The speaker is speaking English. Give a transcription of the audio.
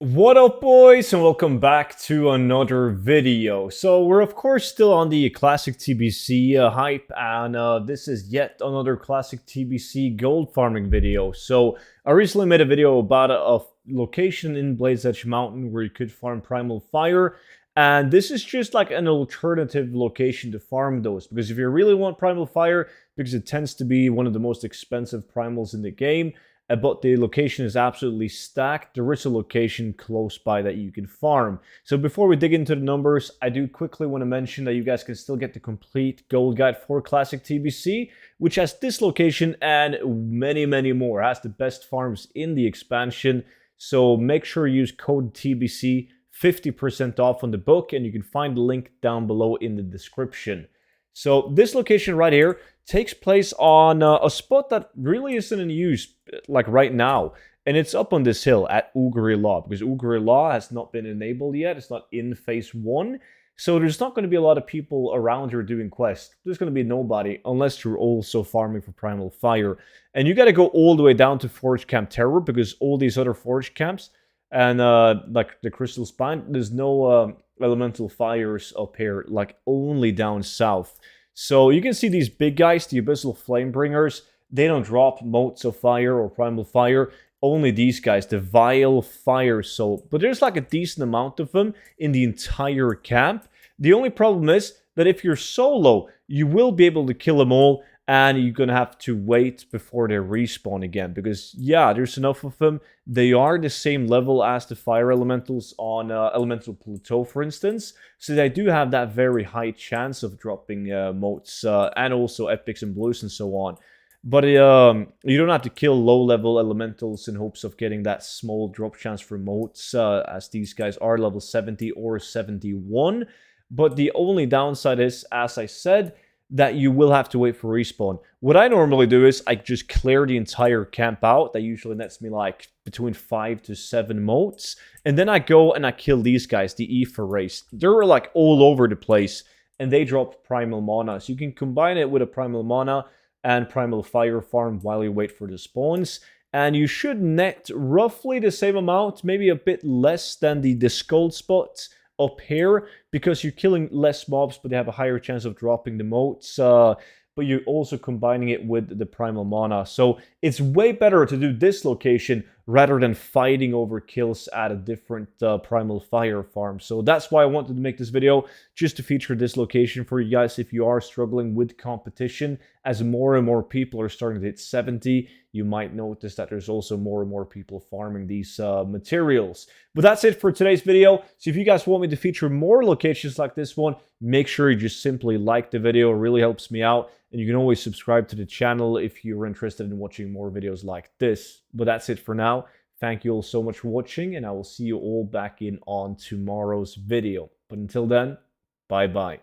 What up, boys, and welcome back to another video. So we're of course still on the classic TBC hype, and this is yet another classic TBC gold farming video. So I recently made a video about a location in Blaze Edge Mountain where you could farm Primal Fire, and this is just like an alternative location to farm those, because if you really want Primal Fire, because it tends to be one of the most expensive primals in the game, but the location is absolutely stacked, there is a location close by that you can farm. So before we dig into the numbers, I do quickly want to mention that you guys can still get the complete gold guide for Classic TBC, which has this location and many more. It has the best farms in the expansion. So make sure you use code TBC, 50% off on the book, and you can find the link down below in the description. So this location right here takes place on a spot that really isn't in use like right now. And it's up on this hill at Ugri Law, because Ugri Law has not been enabled yet. It's not in phase 1. So there's not going to be a lot of people around here doing quests. There's going to be nobody unless you're also farming for Primal Fire. And you got to go all the way down to Forge Camp Terror, because all these other Forge Camps and like the Crystal Spine, there's no elemental fires up here, like only down south. So you can see these big guys, the Abyssal Flamebringers, they don't drop Motes of Fire or Primal Fire. Only these guys, the Vile Fire Soul. But there's like a decent amount of them in the entire camp. The only problem is that if you're solo, you will be able to kill them all, and you're going to have to wait before they respawn again. Because, yeah, there's enough of them. They are the same level as the Fire Elementals on Elemental Plateau, for instance. So they do have that very high chance of dropping motes and also epics and blues and so on. But you don't have to kill low-level elementals in hopes of getting that small drop chance for motes, as these guys are level 70 or 71. But the only downside is, as I said, that you will have to wait for respawn. What I normally do is I just clear the entire camp out. That usually nets me like between 5 to 7 motes. And then I go and I kill these guys, the Aether race. They're like all over the place, and they drop Primal Mana. So you can combine it with a Primal Mana and Primal Fire farm while you wait for the spawns. And you should net roughly the same amount, maybe a bit less than the Skull spots up here, because you're killing less mobs, but they have a higher chance of dropping the motes. But you're also combining it with the Primal Mana. So it's way better to do this location rather than fighting over kills at a different Primal Fire farm. So that's why I wanted to make this video, just to feature this location for you guys if you are struggling with competition. As more and more people are starting to hit 70, you might notice that there's also more and more people farming these materials. But that's it for today's video. So if you guys want me to feature more locations like this one, make sure you just simply like the video. It really helps me out. And you can always subscribe to the channel if you're interested in watching more videos like this. But that's it for now. Thank you all so much for watching, and I will see you all back in on tomorrow's video. But until then, bye-bye.